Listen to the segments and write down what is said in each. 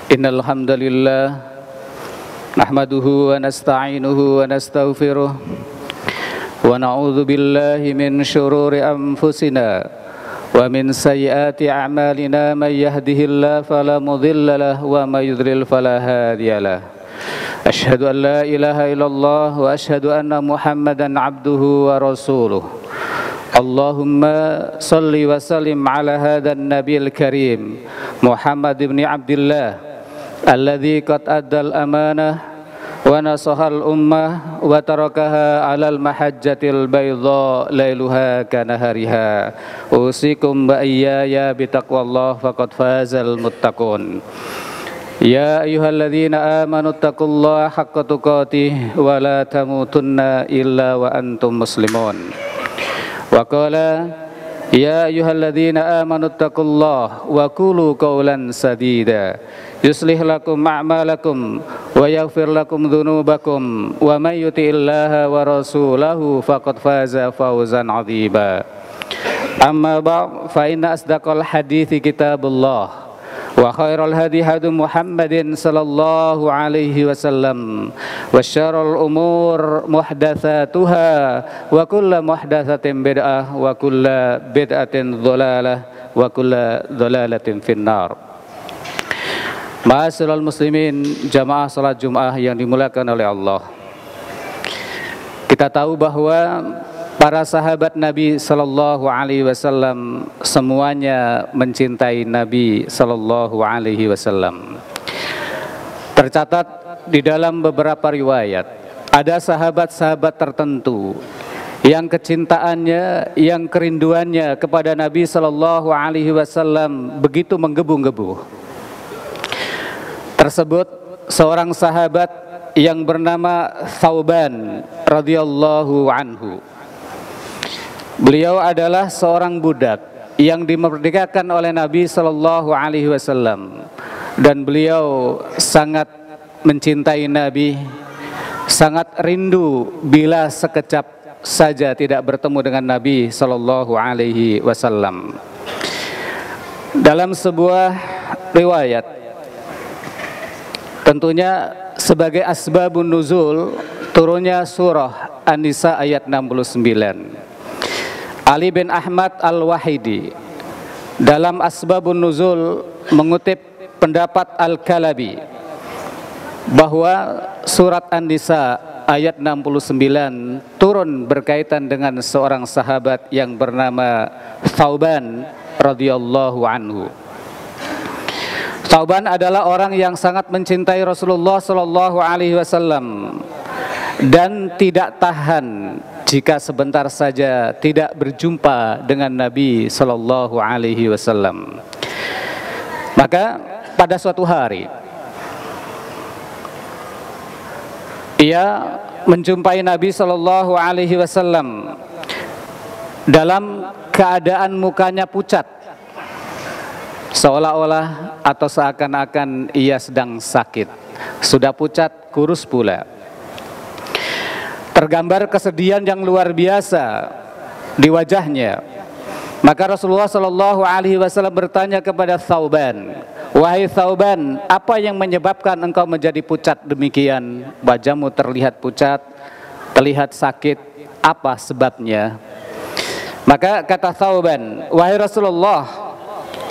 Innal hamdalillah nahmaduhu wa nasta'inuhu wa nastaghfiruh wa na'udzu billahi min shururi anfusina wa min sayyiati a'malina may yahdihillahu fala mudilla lahu wa may yudlil fala hadiyalah. Asyhadu an la ilaha illallah wa asyhadu anna Muhammadan abduhu wa rasuluh. Allahumma salli wa sallim ala hadan nabiyil karim Muhammad ibn Abdullah alladzi qad addal amanah wa nasahal ummah wa tarakaha alal mahajjatil baydha lailuha kanahariha. Usikum wa iyaya bitaqwallah faqad fazal muttaqun. Ya ayyuhalladzina amanu taqullaha haqqa tuqatih wa la tamutunna illa wa antum muslimun. Wa qala ya ayyuhalladzina amanu taqullaha wa qulu qawlan sadida yuslih lakum a'malakum wa yaghfir lakum dhunubakum wa may yuti'illaha wa rasulahu faqad faza fawzan 'azima. Amma ba'd, fa inna asdaqal hadithi kitabullah wa khairal hadi hadi Muhammadin sallallahu alaihi wasallam wa syarrul umur muhdatsatuha wa kullu muhdatsatin bid'ah wa kullu bid'atin dhalalah wa kullu dhalalatin finnar. Ma'asyiral muslimin, jamaah salat Jumat yang dimuliakan oleh Allah. Kita tahu bahwa para sahabat Nabi sallallahu alaihi wasallam semuanya mencintai Nabi sallallahu alaihi wasallam. Tercatat di dalam beberapa riwayat, ada sahabat-sahabat tertentu yang kecintaannya, yang kerinduannya kepada Nabi sallallahu alaihi wasallam begitu menggebu-gebu. Tersebut seorang sahabat yang bernama Thauban radhiyallahu anhu. Beliau adalah seorang budak yang dimerdekakan oleh Nabi sallallahu alaihi wasallam, dan beliau sangat mencintai Nabi, sangat rindu bila sekejap saja tidak bertemu dengan Nabi sallallahu alaihi wasallam. Dalam sebuah riwayat, tentunya sebagai asbabun nuzul turunnya surah An-Nisa ayat 69. Ali bin Ahmad Al-Wahidi dalam Asbabun Nuzul mengutip pendapat Al-Kalabi bahwa surat An-Nisa ayat 69 turun berkaitan dengan seorang sahabat yang bernama Thauban radhiyallahu anhu. Thauban adalah orang yang sangat mencintai Rasulullah sallallahu alaihi wasallam dan tidak tahan jika sebentar saja tidak berjumpa dengan Nabi sallallahu alaihi wasallam. Maka pada suatu hari ia menjumpai Nabi sallallahu alaihi wasallam dalam keadaan mukanya pucat, seolah-olah atau seakan-akan ia sedang sakit. Sudah pucat, kurus pula. Tergambar kesedihan yang luar biasa di wajahnya. Maka Rasulullah sallallahu alaihi wasallam bertanya kepada Thauban, "Wahai Thauban, apa yang menyebabkan engkau menjadi pucat demikian? Wajahmu terlihat pucat, terlihat sakit. Apa sebabnya?" Maka kata Thauban, "Wahai Rasulullah,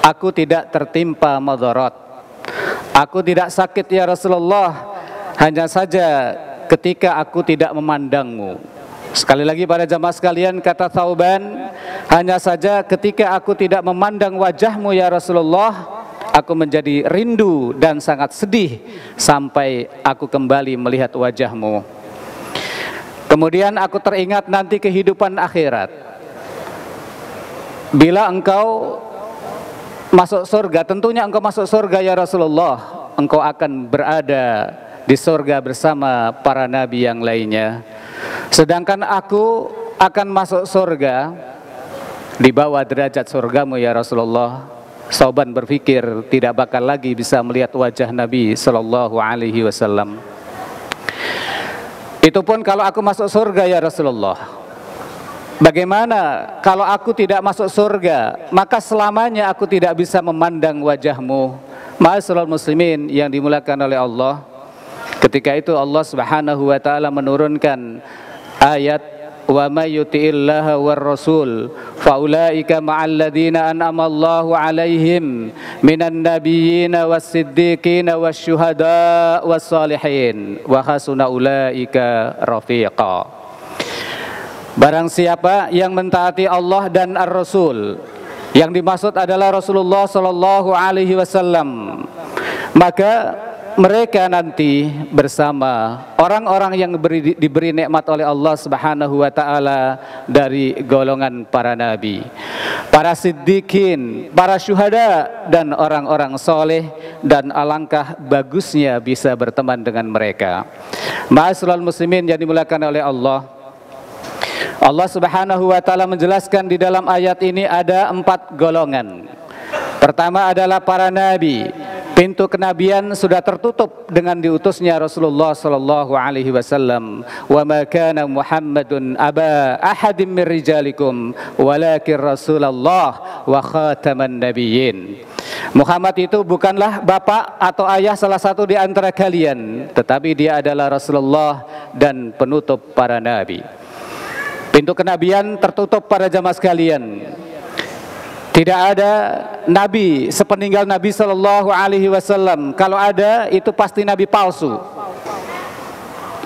aku tidak tertimpa madarat. Aku tidak sakit ya Rasulullah, hanya saja ketika aku tidak memandangmu." Sekali lagi pada jamaah sekalian, kata Thauban, hanya saja ketika aku tidak memandang wajahmu ya Rasulullah, aku menjadi rindu dan sangat sedih sampai aku kembali melihat wajahmu. Kemudian aku teringat nanti kehidupan akhirat. Bila engkau masuk surga, tentunya engkau masuk surga ya Rasulullah, engkau akan berada di surga bersama para nabi yang lainnya. Sedangkan aku akan masuk surga di bawah derajat surgamu ya Rasulullah. Thauban berpikir tidak bakal lagi bisa melihat wajah Nabi sallallahu alaihi wasallam. Itu pun kalau aku masuk surga ya Rasulullah. Bagaimana kalau aku tidak masuk surga? Maka selamanya aku tidak bisa memandang wajahmu. Ma'asyiral muslimin yang dimuliakan oleh Allah, ketika itu Allah Subhanahu wa taala menurunkan ayat wa may yuti'illaha war rasul faulaika ma'al ladzina an'ama Allahu 'alaihim minan nabiyyina was-siddiqina wasyuhada was-shalihin wa hasuna ulaika rafiqa. Barang siapa yang mentaati Allah dan Ar-Rasul, yang dimaksud adalah Rasulullah sallallahu alaihi wasallam, maka mereka nanti bersama orang-orang yang diberi nikmat oleh Allah Subhanahu wa taala dari golongan para nabi, para siddiqin, para syuhada dan orang-orang soleh, dan alangkah bagusnya bisa berteman dengan mereka. Ma'asyiral muslimin yang dimuliakan oleh Allah, Allah Subhanahu wa taala menjelaskan di dalam ayat ini ada 4 golongan. Pertama adalah para nabi. Pintu kenabian sudah tertutup dengan diutusnya Rasulullah sallallahu alaihi wasallam. Wa ma kana Muhammadun aba ahadin min rijalikum walakin Rasulullah wa khataman nabiyyin. Muhammad itu bukanlah bapak atau ayah salah satu di antara kalian, tetapi dia adalah Rasulullah dan penutup para nabi. Pintu kenabian tertutup pada jamaah sekalian. Tidak ada nabi sepeninggal Nabi sallallahu alaihi wasallam. Kalau ada, itu pasti nabi palsu.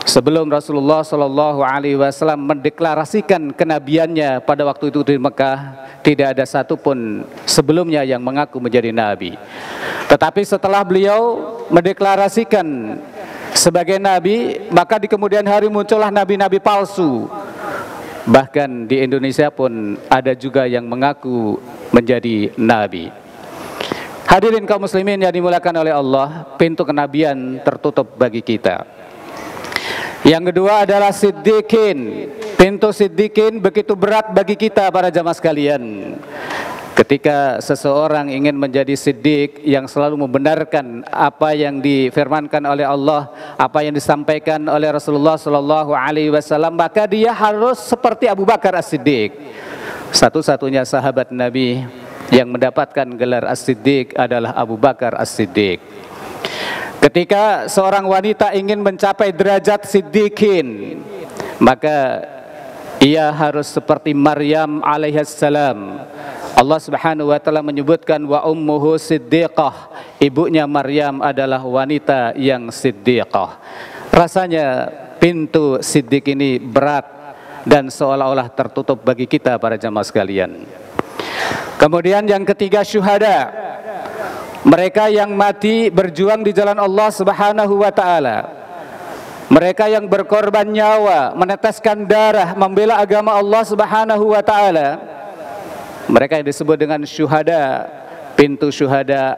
Sebelum Rasulullah sallallahu alaihi wasallam mendeklarasikan kenabiannya pada waktu itu di Mekah, tidak ada satupun sebelumnya yang mengaku menjadi nabi. Tetapi setelah beliau mendeklarasikan sebagai nabi, maka di kemudian hari muncullah nabi-nabi palsu. Bahkan di Indonesia pun ada juga yang mengaku menjadi nabi. Hadirin kaum muslimin yang dimuliakan oleh Allah, pintu kenabian tertutup bagi kita. Yang kedua adalah siddiqin. Pintu siddiqin begitu berat bagi kita para jamaah sekalian. Ketika seseorang ingin menjadi siddiq yang selalu membenarkan apa yang difirmankan oleh Allah, apa yang disampaikan oleh Rasulullah sallallahu alaihi wasallam, maka dia harus seperti Abu Bakar As-Siddiq. Satu-satunya sahabat Nabi yang mendapatkan gelar As-Siddiq adalah Abu Bakar As-Siddiq. Ketika seorang wanita ingin mencapai derajat siddiqin, maka ia harus seperti Maryam alaihissalam. Allah Subhanahu wa taala menyebutkan wa ummuhu siddiqah, ibunya Maryam adalah wanita yang siddiqah. Rasanya pintu siddiq ini berat dan seolah-olah tertutup bagi kita para jamaah sekalian. Kemudian yang ketiga, syuhada. Mereka yang mati berjuang di jalan Allah Subhanahu wa taala. Mereka yang berkorban nyawa, meneteskan darah, membela agama Allah Subhanahu wa taala. Mereka yang disebut dengan syuhada. Pintu syuhada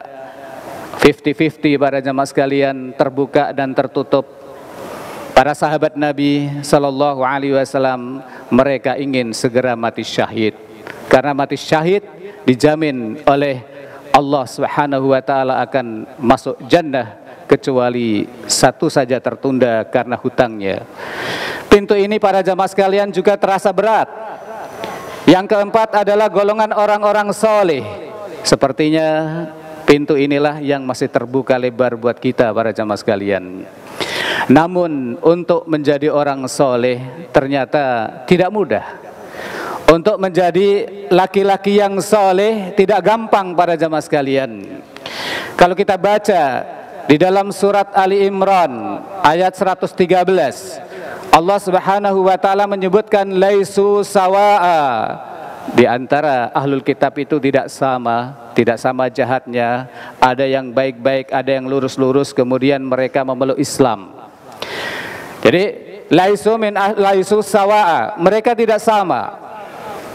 50-50 para jamaah sekalian, terbuka dan tertutup. Para sahabat Nabi sallallahu alaihi wasallam, mereka ingin segera mati syahid. Karena mati syahid dijamin oleh Allah Subhanahu wa taala akan masuk jannah, kecuali satu saja tertunda karena hutangnya. Pintu ini para jamaah sekalian juga terasa berat. Yang keempat adalah golongan orang-orang soleh. Sepertinya pintu inilah yang masih terbuka lebar buat kita para jamaah sekalian. Namun untuk menjadi orang soleh ternyata tidak mudah. Untuk menjadi laki-laki yang soleh tidak gampang para jamaah sekalian. Kalau kita baca di dalam surat Ali Imran ayat 113, Allah Subhanahu wa taala menyebutkan laisu sawaa. Di antara ahlul kitab itu tidak sama jahatnya. Ada yang baik-baik, ada yang lurus-lurus, kemudian mereka memeluk Islam. Jadi laisu sawaa, mereka tidak sama.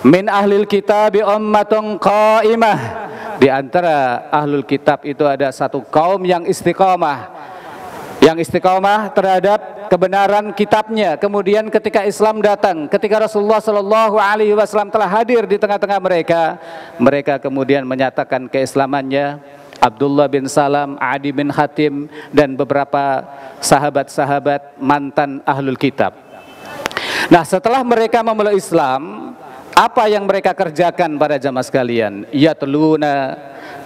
Min ahlil kitab ummatun qaimah. Di antara ahlul kitab itu ada satu kaum yang istiqamah. Yang istiqamah terhadap kebenaran kitabnya. Kemudian ketika Islam datang, ketika Rasulullah sallallahu alaihi wasallam telah hadir di tengah-tengah mereka, mereka kemudian menyatakan keislamannya. Abdullah bin Salam, Adi bin Hatim, dan beberapa sahabat-sahabat mantan ahlul kitab. Nah, setelah mereka memeluk Islam, Apa yang mereka kerjakan para jamaah sekalian? Yatluna,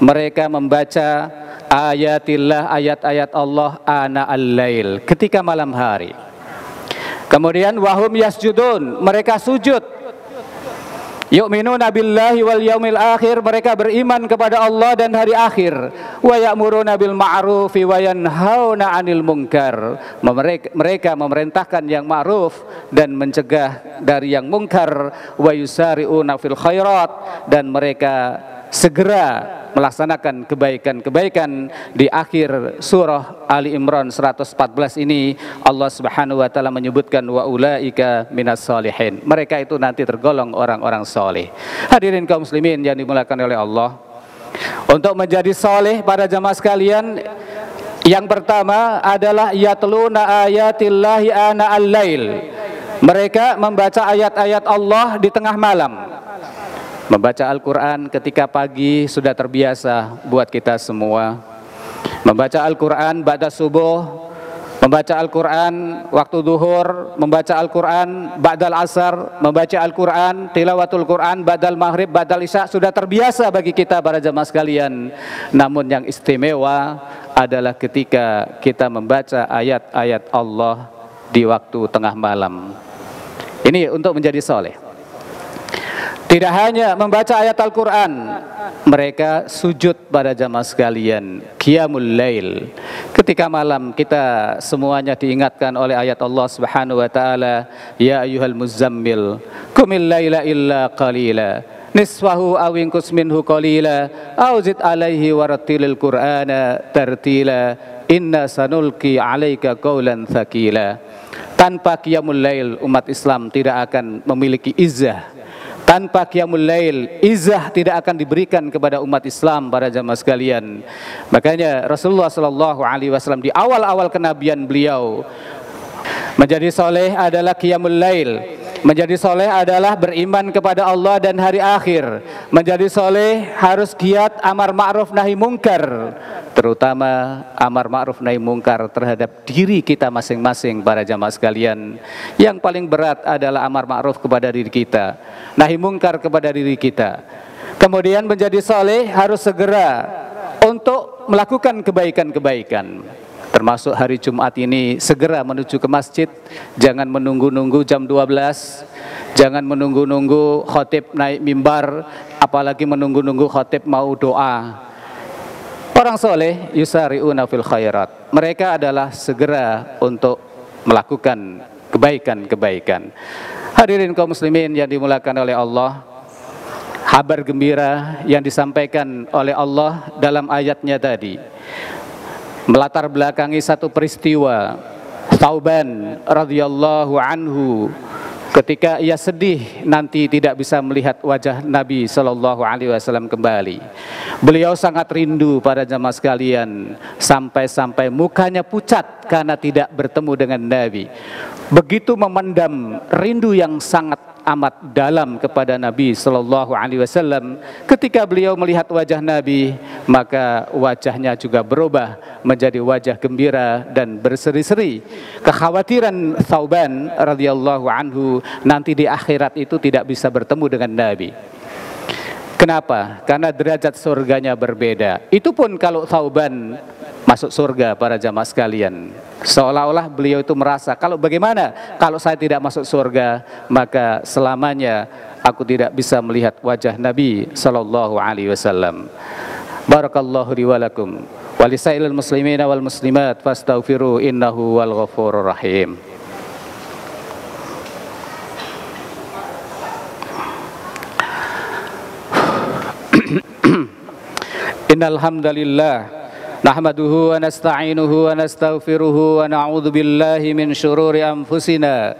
mereka membaca ayatillah, ayat-ayat Allah ana al-lail, ketika malam hari. Kemudian wahum yasjudun, mereka sujud. Yu'minuna billahi wal yaumil akhir, mereka beriman kepada Allah dan hari akhir. Wa ya'muruna bil ma'rufi wa yanhauna 'anil munkar, mereka memerintahkan yang ma'ruf dan mencegah dari yang munkar. Wa yusari'una fil khairat, dan mereka segera melaksanakan kebaikan-kebaikan. Di akhir surah Ali Imran 114 ini Allah Subhanahu wa taala menyebutkan wa ulaika minas solihin, mereka itu nanti tergolong orang-orang soleh. Hadirin kaum muslimin yang dimuliakan oleh Allah, untuk menjadi soleh para jamaah sekalian, yang pertama adalah yatluna ayatillahi ana al-lail, mereka membaca ayat-ayat Allah di tengah malam. Membaca Al-Quran ketika pagi sudah terbiasa buat kita semua. Membaca Al-Quran ba'da subuh, membaca Al-Quran waktu duhur, membaca Al-Quran ba'dal asar, membaca Al-Quran, tilawatul Quran ba'dal maghrib, ba'dal isya, sudah terbiasa bagi kita para jamaah sekalian. Namun yang istimewa adalah ketika kita membaca ayat-ayat Allah di waktu tengah malam. Ini untuk menjadi soleh. Tidak hanya membaca ayat Al-Quran, mereka sujud pada jamaah sekalian, qiyamul lail. Ketika malam kita semuanya diingatkan oleh ayat Allah Subhanahu wa taala, ya ayyuhal muzammil qumil laila illa qalila nisfahu aw inqus minhu qalila aw zid alaihi warattilil qur'ana tartila inna sanulqi 'alaika qaulan tsaqila. Tanpa qiyamul lail umat Islam tidak akan memiliki izzah. Tanpa qiyamul lail, izzah tidak akan diberikan kepada umat Islam para jamaah sekalian. Makanya Rasulullah SAW di awal-awal kenabian beliau, menjadi soleh adalah qiyamul lail. Menjadi soleh adalah beriman kepada Allah dan hari akhir. Menjadi soleh harus giat amar ma'ruf nahi mungkar, terutama amar ma'ruf nahi mungkar terhadap diri kita masing-masing para jamaah sekalian. Yang paling berat adalah amar ma'ruf kepada diri kita, nahi mungkar kepada diri kita. Kemudian menjadi soleh harus segera untuk melakukan kebaikan-kebaikan. Termasuk hari Jumat ini segera menuju ke masjid. Jangan menunggu-nunggu jam 12. Jangan menunggu-nunggu khotib naik mimbar, apalagi menunggu-nunggu khotib mau doa. Orang soleh yusari'una fil khairat, mereka adalah segera untuk melakukan kebaikan-kebaikan. Hadirin kaum muslimin yang dimuliakan oleh Allah, kabar gembira yang disampaikan oleh Allah dalam ayatnya tadi melatar belakangi satu peristiwa. Thauban radhiyallahu anhu, ketika ia sedih nanti tidak bisa melihat wajah Nabi Shallallahu Alaihi Wasallam kembali. Beliau sangat rindu pada jamaah sekalian, sampai-sampai mukanya pucat karena tidak bertemu dengan Nabi. Begitu memendam rindu yang sangat amat dalam kepada Nabi Shallallahu Alaihi Wasallam. Ketika beliau melihat wajah Nabi, maka wajahnya juga berubah menjadi wajah gembira dan berseri-seri. Kekhawatiran Thauban radhiyallahu anhu nanti di akhirat itu tidak bisa bertemu dengan Nabi. Kenapa? Karena derajat surganya berbeda. Itu pun kalau Thauban masuk surga para jamaah sekalian, seolah-olah beliau itu merasa, kalau bagaimana kalau saya tidak masuk surga, maka selamanya aku tidak bisa melihat wajah Nabi Sallallahu Alaihi Wasallam. Barakallahu li wa lakum wa lisairil muslimina wal muslimat fastaghfiru innahu wal ghafurur rahim. Innal hamdalillah nahmaduhu wa nasta'inuhu wa nastaghfiruhu wa na'udzu billahi min syururi anfusina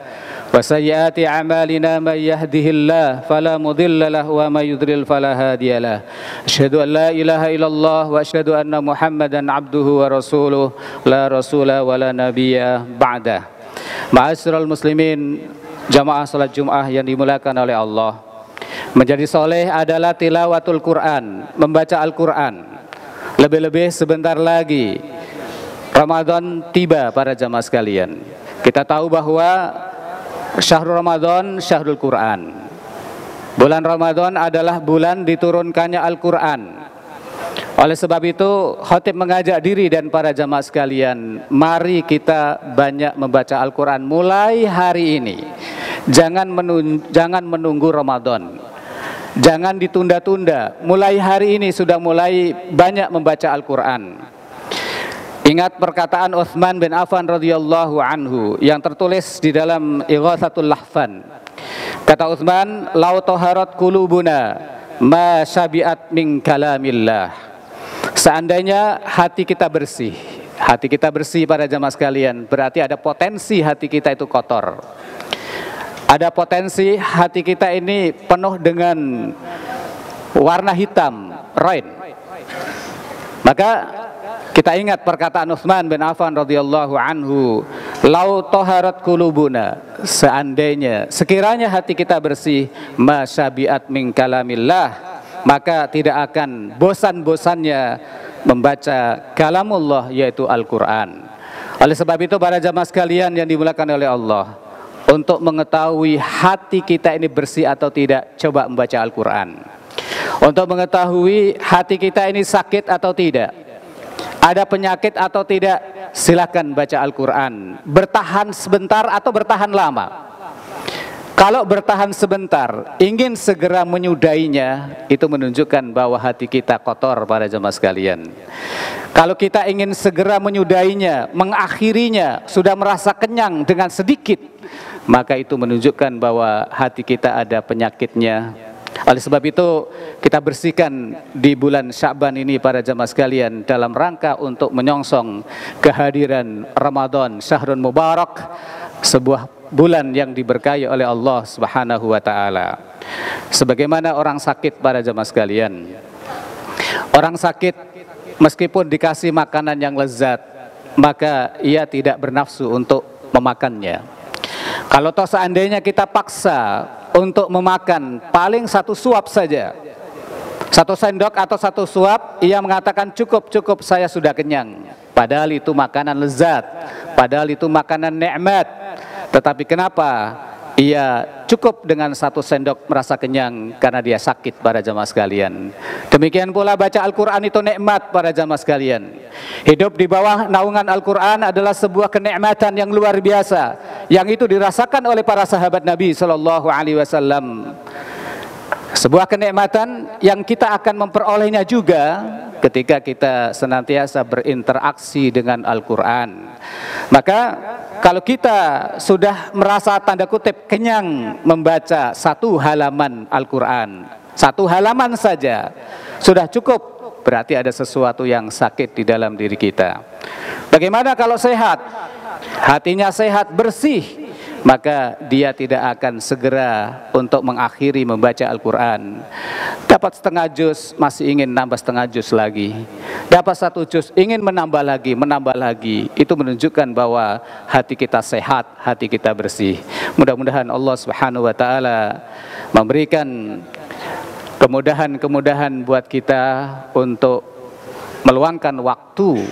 wa sayyiati a'malina may yahdihillahu fala mudilla lahu wa may yudlil fala hadiyalah. Asyhadu an la ilaha illallah wa asyhadu anna Muhammadan abduhu wa rasuluh la rasula wa la nabiyya ba'dah. Ma'asyiral muslimin, jamaah salat Jumat yang dimuliakan oleh Allah, menjadi soleh adalah tilawatul Quran, membaca Al-Quran. Lebih-lebih sebentar lagi Ramadan tiba para jamaah sekalian. Kita tahu bahwa syahrul Ramadan syahrul Quran. Bulan Ramadan adalah bulan diturunkannya Al-Quran. Oleh sebab itu, khatib mengajak diri dan para jamaah sekalian, mari kita banyak membaca Al-Quran mulai hari ini. Jangan menunggu Ramadan, jangan ditunda-tunda. Mulai hari ini sudah mulai banyak membaca Al-Quran. Ingat perkataan Utsman bin Affan radhiyallahu anhu yang tertulis di dalam Ighatsatul Lahfan. Kata Utsman, "Lau taharat qulubuna ma syabi'at min kalamillah." Seandainya hati kita bersih para jamaah sekalian, berarti ada potensi hati kita itu kotor. Ada potensi hati kita ini penuh dengan warna hitam, rain. Maka kita ingat perkataan Utsman bin Affan radhiyallahu anhu, "Lau taharat qulubuna," seandainya, sekiranya hati kita bersih, masyabi'at min kalamillah, maka tidak akan bosan-bosannya membaca kalamullah, yaitu Al-Quran. Oleh sebab itu para jamaah sekalian yang dimuliakan oleh Allah, untuk mengetahui hati kita ini bersih atau tidak, coba membaca Al-Quran. Untuk mengetahui hati kita ini sakit atau tidak, ada penyakit atau tidak, silakan baca Al-Quran. Bertahan sebentar atau bertahan lama. Kalau bertahan sebentar, ingin segera menyudahinya, itu menunjukkan bahwa hati kita kotor para jemaah sekalian. Kalau kita ingin segera menyudahinya, mengakhirinya, sudah merasa kenyang dengan sedikit, maka itu menunjukkan bahwa hati kita ada penyakitnya. Oleh sebab itu, kita bersihkan di bulan Sya'ban ini para jemaah sekalian, dalam rangka untuk menyongsong kehadiran Ramadan, Syahrun Mubarak, sebuah bulan yang diberkahi oleh Allah Subhanahu wa taala. Sebagaimana orang sakit para jemaah sekalian, orang sakit meskipun dikasih makanan yang lezat, maka ia tidak bernafsu untuk memakannya. Kalau toh seandainya kita paksa untuk memakan paling satu suap saja, satu sendok atau satu suap, ia mengatakan cukup, saya sudah kenyang. Padahal itu makanan lezat, padahal itu makanan nikmat. Tetapi kenapa ia cukup dengan satu sendok merasa kenyang? Karena dia sakit para jamaah sekalian. Demikian pula baca Al-Quran itu nikmat para jamaah sekalian. Hidup di bawah naungan Al-Quran adalah sebuah kenikmatan yang luar biasa, yang itu dirasakan oleh para sahabat Nabi SAW. Sebuah kenikmatan yang kita akan memperolehnya juga ketika kita senantiasa berinteraksi dengan Al-Quran. Maka kalau kita sudah merasa tanda kutip kenyang membaca satu halaman Al-Quran, satu halaman saja sudah cukup, berarti ada sesuatu yang sakit di dalam diri kita. Bagaimana kalau sehat? Hatinya sehat, bersih, maka dia tidak akan segera untuk mengakhiri membaca Al-Quran. Dapat setengah juz, masih ingin nambah setengah juz lagi. Dapat satu juz, ingin menambah lagi. Itu menunjukkan bahwa hati kita sehat, hati kita bersih. Mudah-mudahan Allah Subhanahu wa ta'ala memberikan kemudahan-kemudahan buat kita untuk meluangkan waktu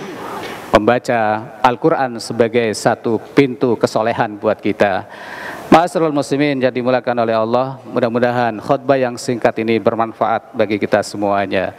membaca Al-Quran sebagai satu pintu kesolehan buat kita. Ma'asyiral muslimin yang dimuliakan oleh Allah, mudah-mudahan khutbah yang singkat ini bermanfaat bagi kita semuanya.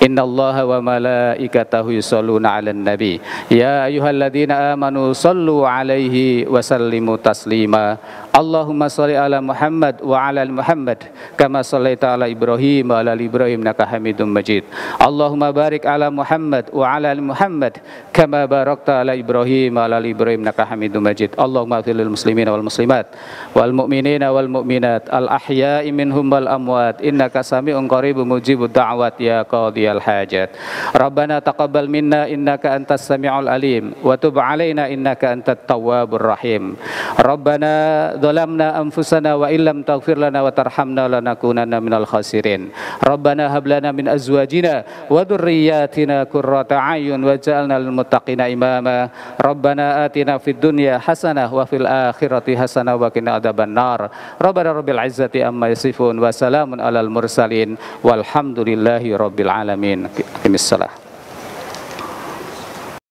Innallaha wa malaikatahu yusholluna 'alan nabi ya ayyuhalladzina amanu shallu 'alaihi wa sallimu taslima. Allahumma shalli ala Muhammad wa ala ali Muhammad kama shallaita ala Ibrahim wa ala ali Ibrahim innaka Hamidum Majid. Allahumma barik ala Muhammad wa ala ali Muhammad kama barakta ala Ibrahim wa ala ali Ibrahim innaka Hamidum Majid. Allahumma ighfir lil muslimina wal muslimat wal mu'minina wal mu'minat al ahya'i minhum wal amwat innaka sami'un qaribun mujibud da'wat ya qadiyal hajat. Rabbana taqabbal minna innaka antas sami'ul alim wa tub 'alaina innaka antat tawwabur rahim. Rabbana zalamna anfusana wa illam taghfir lana wa tarhamna lanakunanna minal khasirin. Rabbana hab lana min azwajina wa dhurriyyatina qurrata a'yun waj'alna lil muttaqina imama. Rabbana atina fid dunya hasanah wa fil akhirati hasanah wa qina adzabannar. Rabbana rabbil izzati amma yasifun wa salamun alal mursalin walhamdulillahi rabbil alamin. Qimissalah.